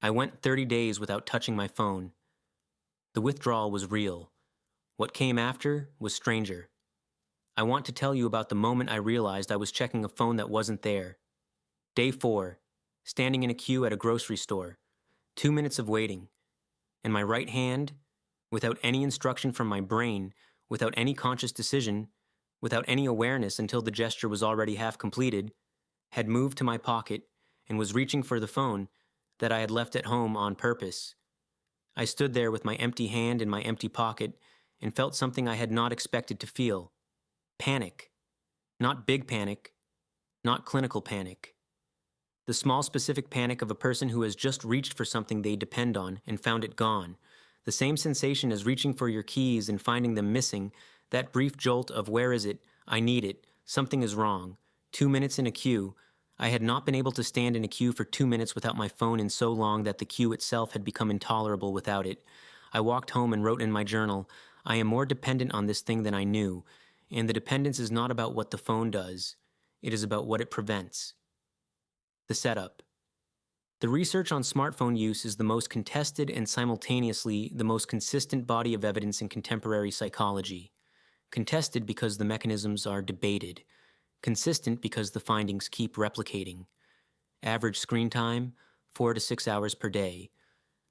I went 30 days without touching my phone. The withdrawal was real. What came after was stranger. I want to tell you about the moment I realized I was checking a phone that wasn't there. Day 4, standing in a queue at a grocery store. 2 minutes of waiting. And my right hand, without any instruction from my brain, without any conscious decision, without any awareness until the gesture was already half completed, had moved to my pocket and was reaching for the phone that I had left at home on purpose. I stood there with my empty hand in my empty pocket and felt something I had not expected to feel. Panic. Not big panic, not clinical panic. The small specific panic of a person who has just reached for something they depend on and found it gone. The same sensation as reaching for your keys and finding them missing, that brief jolt of where is it, I need it, something is wrong. 2 minutes in a queue. I had not been able to stand in a queue for 2 minutes without my phone in so long that the queue itself had become intolerable without it. I walked home and wrote in my journal, I am more dependent on this thing than I knew, and the dependence is not about what the phone does, it is about what it prevents. The setup. The research on smartphone use is the most contested and simultaneously the most consistent body of evidence in contemporary psychology. Contested because the mechanisms are debated. Consistent because the findings keep replicating. Average screen time, 4 to 6 hours per day.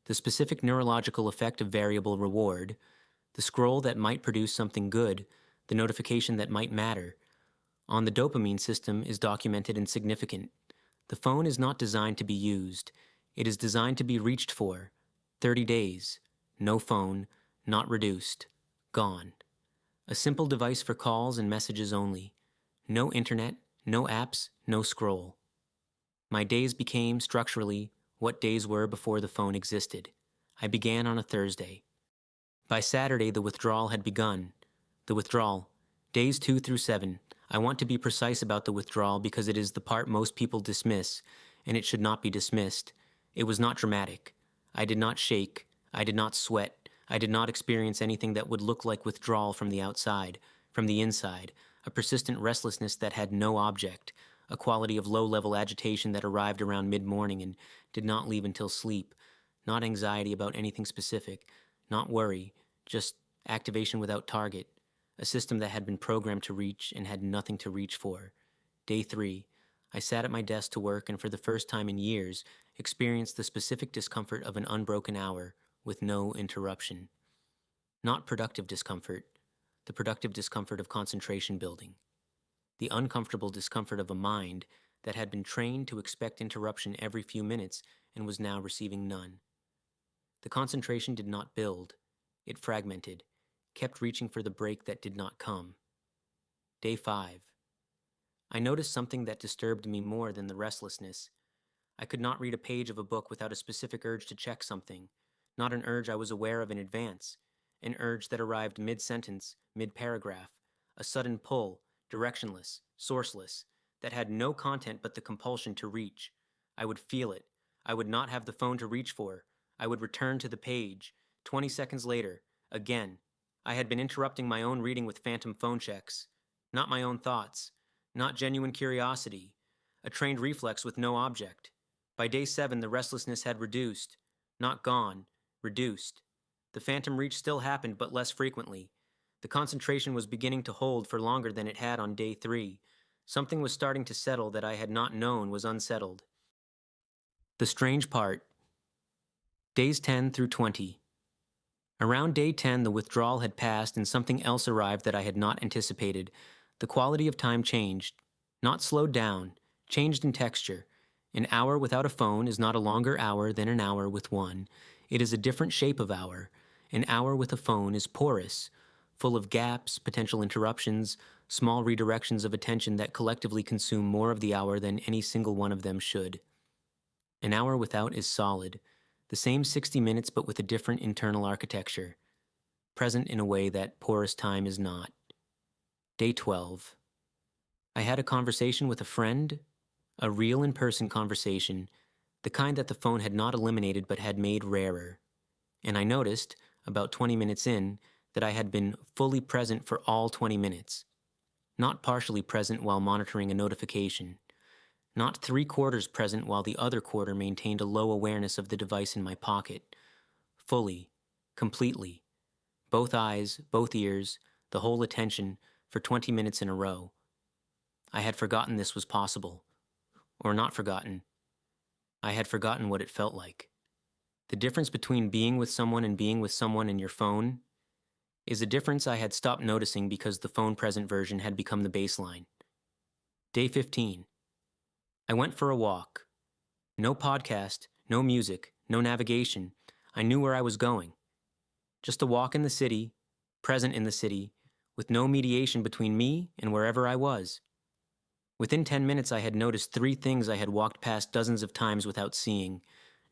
The specific neurological effect of variable reward. The scroll that might produce something good. The notification that might matter. On the dopamine system is documented and significant. The phone is not designed to be used. It is designed to be reached for. 30 days. No phone. Not reduced. Gone. A simple device for calls and messages only. No internet, no apps, no scroll. My days became, structurally, what days were before the phone existed. I began on a Thursday. By Saturday, the withdrawal had begun. The withdrawal. Days 2 through 7. I want to be precise about the withdrawal because it is the part most people dismiss, and it should not be dismissed. It was not dramatic. I did not shake. I did not sweat. I did not experience anything that would look like withdrawal from the outside, from the inside, a persistent restlessness that had no object, a quality of low-level agitation that arrived around mid-morning and did not leave until sleep, not anxiety about anything specific, not worry, just activation without target, a system that had been programmed to reach and had nothing to reach for. Day 3. I sat at my desk to work and for the first time in years experienced the specific discomfort of an unbroken hour with no interruption. Not productive discomfort, the productive discomfort of concentration building. The uncomfortable discomfort of a mind that had been trained to expect interruption every few minutes and was now receiving none. The concentration did not build, it fragmented, kept reaching for the break that did not come. Day 5. I noticed something that disturbed me more than the restlessness. I could not read a page of a book without a specific urge to check something, not an urge I was aware of in advance, an urge that arrived mid-sentence, mid-paragraph, a sudden pull, directionless, sourceless, that had no content but the compulsion to reach. I would feel it. I would not have the phone to reach for. I would return to the page. 20 seconds later, again. I had been interrupting my own reading with phantom phone checks. Not my own thoughts. Not genuine curiosity. A trained reflex with no object. By day 7, the restlessness had reduced. Not gone. Reduced. The phantom reach still happened, but less frequently. The concentration was beginning to hold for longer than it had on day 3. Something was starting to settle that I had not known was unsettled. The strange part. Days 10 through 20. Around day 10, the withdrawal had passed and something else arrived that I had not anticipated. The quality of time changed. Not slowed down. Changed in texture. An hour without a phone is not a longer hour than an hour with one. It is a different shape of hour. An hour with a phone is porous, full of gaps, potential interruptions, small redirections of attention that collectively consume more of the hour than any single one of them should. An hour without is solid. The same 60 minutes but with a different internal architecture, present in a way that porous time is not. Day 12. I had a conversation with a friend, a real in-person conversation, the kind that the phone had not eliminated but had made rarer. And I noticed, about 20 minutes in, that I had been fully present for all 20 minutes, not partially present while monitoring a notification, not 3/4 present while the other quarter maintained a low awareness of the device in my pocket. Fully, completely. Both eyes, both ears, the whole attention, for 20 minutes in a row. I had forgotten this was possible. Or not forgotten. I had forgotten what it felt like. The difference between being with someone and being with someone in your phone is a difference I had stopped noticing because the phone present version had become the baseline. Day 15. I went for a walk. No podcast, no music, no navigation. I knew where I was going. Just a walk in the city, present in the city, with no mediation between me and wherever I was. Within 10 minutes, I had noticed 3 things I had walked past dozens of times without seeing.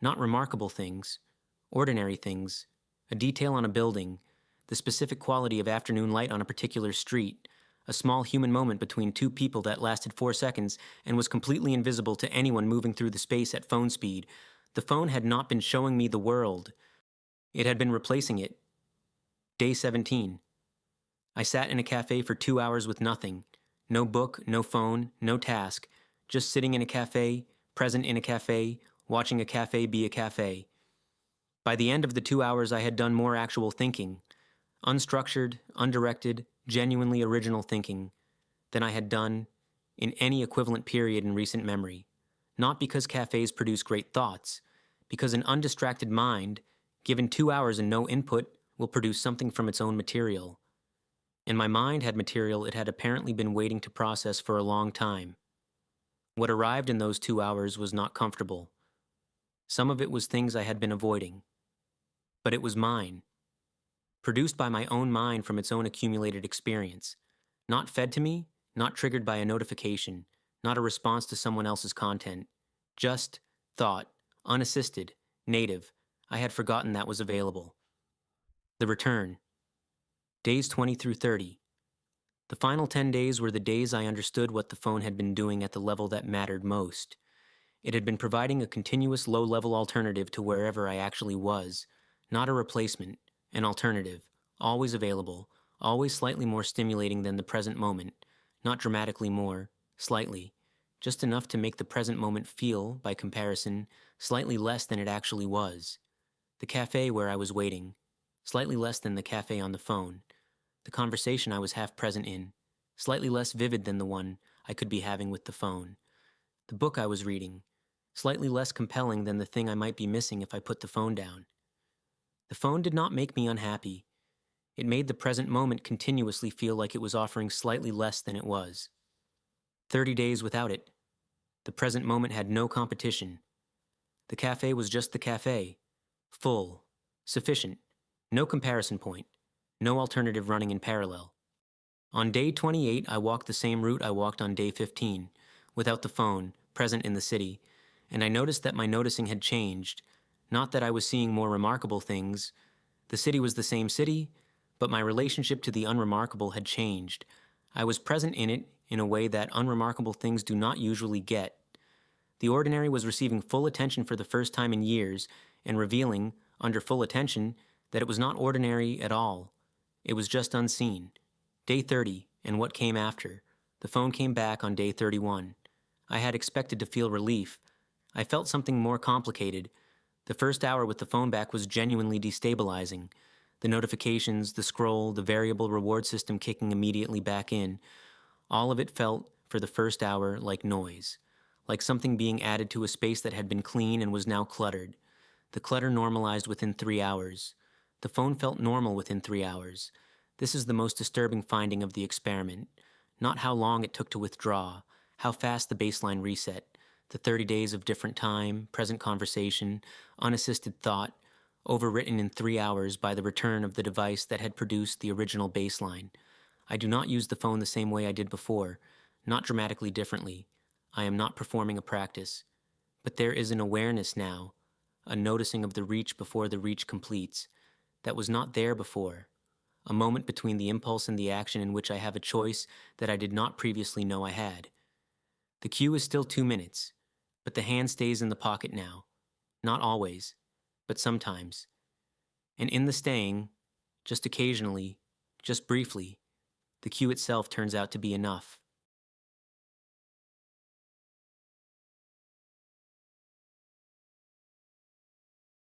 Not remarkable things, ordinary things, a detail on a building, the specific quality of afternoon light on a particular street, a small human moment between 2 people that lasted 4 seconds and was completely invisible to anyone moving through the space at phone speed. The phone had not been showing me the world. It had been replacing it. Day 17. I sat in a cafe for 2 hours with nothing. No book, no phone, no task. Just sitting in a cafe, present in a cafe, watching a cafe be a cafe. By the end of the 2 hours, I had done more actual thinking, unstructured, undirected, genuinely original thinking, than I had done in any equivalent period in recent memory. Not because cafes produce great thoughts, because an undistracted mind, given 2 hours and no input, will produce something from its own material. And my mind had material it had apparently been waiting to process for a long time. What arrived in those 2 hours was not comfortable. Some of it was things I had been avoiding. But it was mine. Produced by my own mind from its own accumulated experience. Not fed to me, not triggered by a notification, not a response to someone else's content. Just thought, unassisted, native. I had forgotten that was available. The return. Days 20 through 30. The final 10 days were the days I understood what the phone had been doing at the level that mattered most. It had been providing a continuous low-level alternative to wherever I actually was, not a replacement, an alternative, always available, always slightly more stimulating than the present moment, not dramatically more, slightly, just enough to make the present moment feel, by comparison, slightly less than it actually was. The cafe where I was waiting, slightly less than the cafe on the phone. The conversation I was half present in, slightly less vivid than the one I could be having with the phone. The book I was reading, slightly less compelling than the thing I might be missing if I put the phone down. The phone did not make me unhappy. It made the present moment continuously feel like it was offering slightly less than it was. 30 days without it. The present moment had no competition. The cafe was just the cafe. Full. Sufficient. No comparison point. No alternative running in parallel. On day 28, I walked the same route I walked on day 15, without the phone, present in the city, and I noticed that my noticing had changed. Not that I was seeing more remarkable things. The city was the same city, but my relationship to the unremarkable had changed. I was present in it in a way that unremarkable things do not usually get. The ordinary was receiving full attention for the first time in years, and revealing, under full attention, that it was not ordinary at all. It was just unseen. Day 30, and what came after. The phone came back on day 31. I had expected to feel relief. I felt something more complicated. The first hour with the phone back was genuinely destabilizing. The notifications, the scroll, the variable reward system kicking immediately back in. All of it felt, for the first hour, like noise. Like something being added to a space that had been clean and was now cluttered. The clutter normalized within 3 hours. The phone felt normal within 3 hours. This is the most disturbing finding of the experiment. Not how long it took to withdraw, how fast the baseline reset, the 30 days of different time, present conversation, unassisted thought, overwritten in 3 hours by the return of the device that had produced the original baseline. I do not use the phone the same way I did before, not dramatically differently. I am not performing a practice. But there is an awareness now, a noticing of the reach before the reach completes, that was not there before, a moment between the impulse and the action in which I have a choice that I did not previously know I had. The cue is still 2 minutes, but the hand stays in the pocket now, not always, but sometimes. And in the staying, just occasionally, just briefly, the cue itself turns out to be enough.